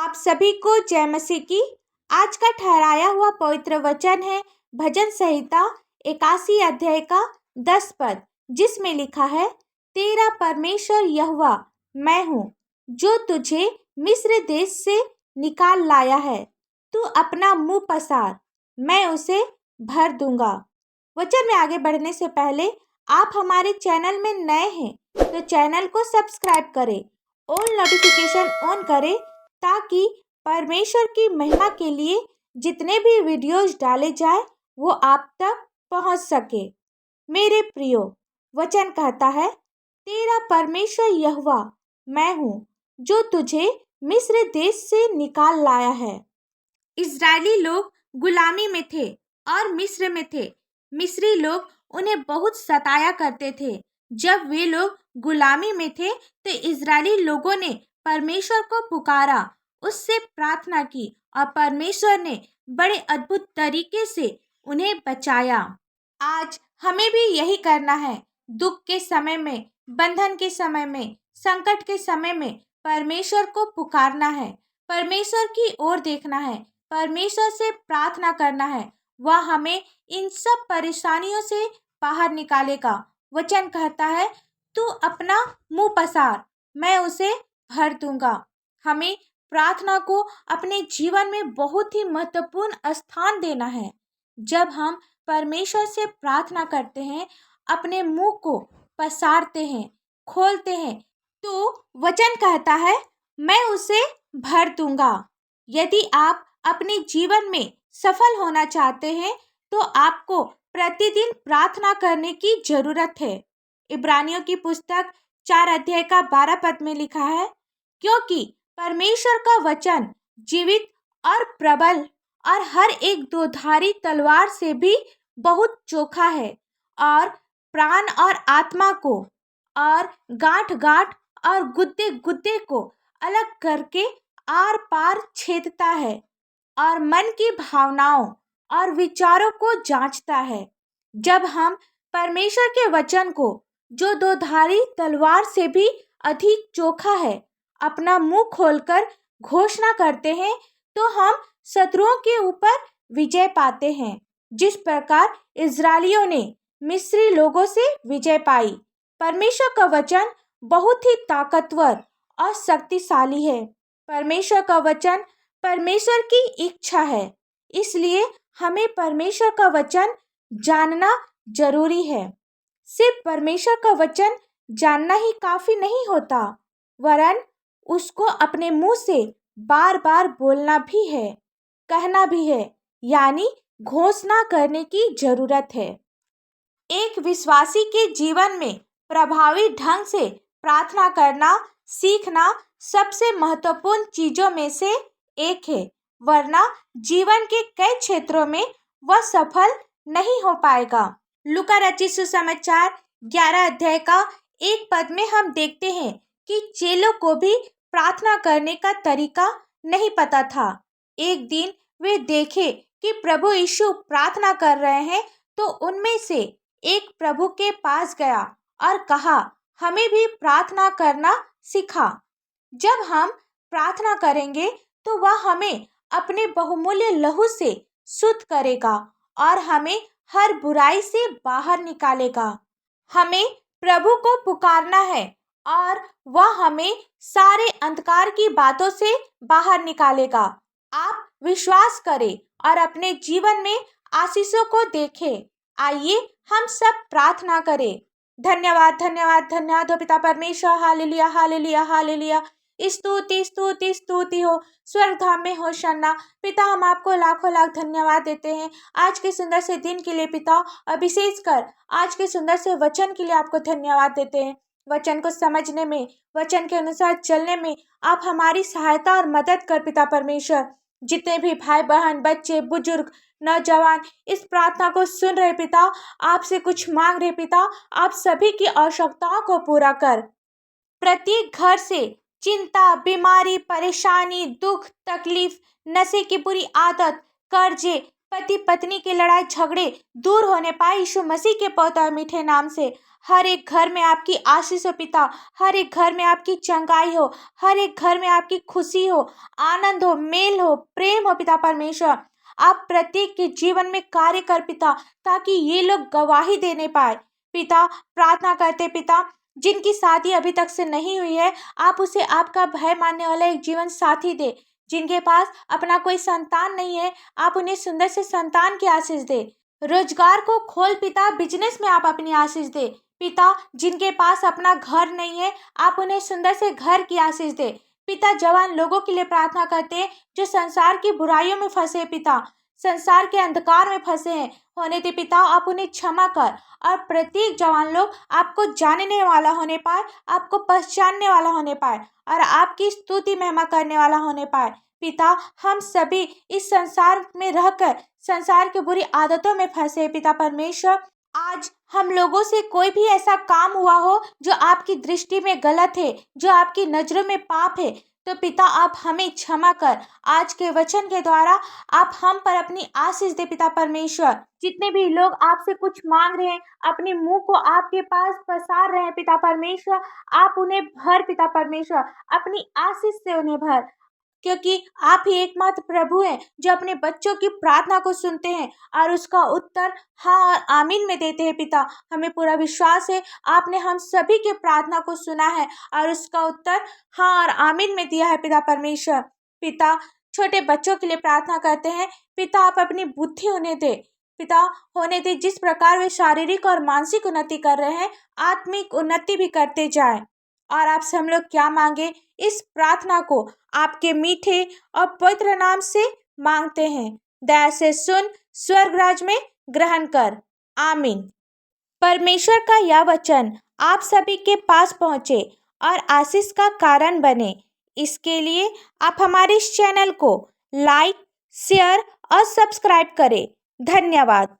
आप सभी को जय मसीह की। आज का ठहराया हुआ पवित्र वचन है भजन संहिता 81 अध्याय का 10 पद, जिसमें लिखा है, तेरा परमेश्वर यहोवा मैं हूँ, जो तुझे मिस्र देश से निकाल लाया है। तू अपना मुंह पसार, मैं उसे भर दूंगा। वचन में आगे बढ़ने से पहले आप हमारे चैनल में नए हैं तो चैनल को सब्सक्राइब करें, ऑल नोटिफिकेशन ऑन करें, ताकि परमेश्वर की महिमा के लिए जितने भी वीडियोज डाले जाए वो आप तक पहुंच सके। मेरे प्रियो, वचन कहता है, तेरा परमेश्वर यहोवा मैं हूँ, जो तुझे मिस्र देश से निकाल लाया है। इजरायली लोग गुलामी में थे और मिस्र में थे। मिस्री लोग उन्हें बहुत सताया करते थे। जब वे लोग गुलामी में थे तो इजरायली लोगों ने परमेश्वर को पुकारा, उससे प्रार्थना की और परमेश्वर ने बड़े अद्भुत तरीके से उन्हें बचाया। आज हमें भी यही करना है। दुख के समय में, बंधन के समय में, संकट के समय में परमेश्वर को पुकारना है, परमेश्वर की ओर देखना है, परमेश्वर से प्रार्थना करना है। वह हमें इन सब परेशानियों से बाहर निकालेगा। वचन कहता है, तू अपना मुंह पसार, मैं उसे भर दूंगा। हमें प्रार्थना को अपने जीवन में बहुत ही महत्वपूर्ण स्थान देना है। जब हम परमेश्वर से प्रार्थना करते हैं, अपने मुंह को पसारते हैं, खोलते हैं, तो वचन कहता है, मैं उसे भर दूंगा। यदि आप अपने जीवन में सफल होना चाहते हैं तो आपको प्रतिदिन प्रार्थना करने की जरूरत है। इब्रानियों की पुस्तक 4 अध्याय का 12 पद में लिखा है, क्योंकि परमेश्वर का वचन जीवित और प्रबल और हर एक दोधारी तलवार से भी बहुत चोखा है और प्राण और आत्मा को और गांठ गांठ और गुद्दे गुद्दे को अलग करके आर पार छेदता है और मन की भावनाओं और विचारों को जांचता है। जब हम परमेश्वर के वचन को, जो दोधारी तलवार से भी अधिक चोखा है, अपना मुंह खोलकर घोषणा करते हैं, तो हम शत्रुओं के ऊपर विजय पाते हैं, जिस प्रकार इजरायलियों ने मिस्री लोगों से विजय पाई। परमेश्वर का वचन बहुत ही ताकतवर और शक्तिशाली है। परमेश्वर का वचन परमेश्वर की इच्छा है, इसलिए हमें परमेश्वर का वचन जानना जरूरी है। सिर्फ परमेश्वर का वचन जानना ही काफी नहीं होता, वरन उसको अपने मुंह से बार बार बोलना भी है, कहना भी है, यानी घोषणा करने की जरूरत है। एक विश्वासी के जीवन में प्रभावी ढंग से प्रार्थना करना सीखना सबसे महत्वपूर्ण चीजों में से एक है, वरना जीवन के कई क्षेत्रों में वह सफल नहीं हो पाएगा। लूका रचित सुसमाचार 11 अध्याय का 1 पद में हम देखते हैं कि चेलों को भी प्रार्थना करने का तरीका नहीं पता था। एक दिन वे देखे कि प्रभु यीशु प्रार्थना कर रहे हैं, तो उनमें से एक प्रभु के पास गया और कहा, हमें भी प्रार्थना करना सिखा। जब हम प्रार्थना करेंगे तो वह हमें अपने बहुमूल्य लहू से शुद्ध करेगा और हमें हर बुराई से बाहर निकालेगा। हमें प्रभु को पुकारना है और वह हमें सारे अंधकार की बातों से बाहर निकालेगा। आप विश्वास करें और अपने जीवन में आशीषों को देखें। आइए हम सब प्रार्थना करें। धन्यवाद धन्यवाद धन्यवाद हो पिता परमेश्वर, हालेलुया हालेलुया हालेलुया। स्तुति स्तुति स्तुति हो स्वर्ग धाम में होशन्ना। पिता, हम आपको लाखों लाख धन्यवाद देते हैं आज के सुंदर से दिन के लिए पिता, और विशेषकर आज के सुंदर से वचन के लिए आपको धन्यवाद देते हैं। वचन को समझने में, वचन के अनुसार चलने में आप हमारी सहायता और मदद कर पिता परमेश्वर। जितने भी भाई बहन, बच्चे, बुजुर्ग, नौजवान इस प्रार्थना को सुन रहे पिता, आपसे कुछ मांग रहे पिता, आप सभी की आवश्यकताओं को पूरा कर। प्रत्येक घर से चिंता, बीमारी, परेशानी, दुख, तकलीफ, नशे की बुरी आदत, कर्जे, पति पत्नी के लड़ाई झगड़े दूर होने पाए यीशु मसीह के पवित्र और मीठे नाम से। हर एक घर में आपकी आशीष हो पिता, हर एक घर में आपकी चंगाई हो, हर एक घर में आपकी खुशी हो, आनंद हो, मेल हो, प्रेम हो पिता परमेश्वर। आप प्रत्येक के जीवन में कार्य कर पिता, ताकि ये लोग गवाही देने पाए पिता। प्रार्थना करते पिता, जिनकी शादी अभी तक से नहीं हुई है, आप उसे आपका भय मानने वाला एक जीवन साथी दे। जिनके पास अपना कोई संतान नहीं है, आप उन्हें सुंदर से संतान की आशीष दे। रोजगार को खोल पिता, बिजनेस में आप अपनी आशीष दे पिता। जिनके पास अपना घर नहीं है, आप उन्हें सुंदर से घर की आशीष दे पिता। जवान लोगों के लिए प्रार्थना करते हैं जो संसार की बुराइयों में फंसे पिता, संसार के अंधकार में फंसे हैं, होने दे पिता। आप उन्हें क्षमा कर, और प्रत्येक जवान लोग आपको जानने वाला होने पाए, आपको पहचानने वाला होने पाए, और आपकी स्तुति महिमा करने वाला होने पाए पिता। हम सभी इस संसार में रहकर संसार की बुरी आदतों में फंसे पिता परमेश्वर। आज हम लोगों से कोई भी ऐसा काम हुआ हो जो आपकी दृष्टि में गलत है, जो आपकी नजरों में पाप है, तो पिता आप हमें क्षमा कर। आज के वचन के द्वारा आप हम पर अपनी आशीष दे पिता परमेश्वर। जितने भी लोग आपसे कुछ मांग रहे हैं, अपने मुंह को आपके पास पसार रहे हैं पिता परमेश्वर, आप उन्हें भर पिता परमेश्वर, अपनी आशीष से उन्हें भर। क्योंकि आप ही एकमात्र प्रभु हैं जो अपने बच्चों की प्रार्थना को सुनते हैं और उसका उत्तर हाँ और आमीन में देते हैं पिता। हमें पूरा विश्वास है आपने हम सभी के प्रार्थना को सुना है और उसका उत्तर हाँ और आमीन में दिया है पिता परमेश्वर। पिता, छोटे बच्चों के लिए प्रार्थना करते हैं पिता, आप अपनी बुद्धि उन्हें दे पिता, होने दे। जिस प्रकार वे शारीरिक और मानसिक उन्नति कर रहे हैं, आत्मिक उन्नति भी करते जाएं। और आपसे हम लोग क्या मांगे, इस प्रार्थना को आपके मीठे और पवित्र नाम से मांगते हैं। दया से सुन, स्वर्ग राज में ग्रहण कर। आमीन। परमेश्वर का यह वचन आप सभी के पास पहुँचे और आशीष का कारण बने, इसके लिए आप हमारे इस चैनल को लाइक, शेयर और सब्सक्राइब करें। धन्यवाद।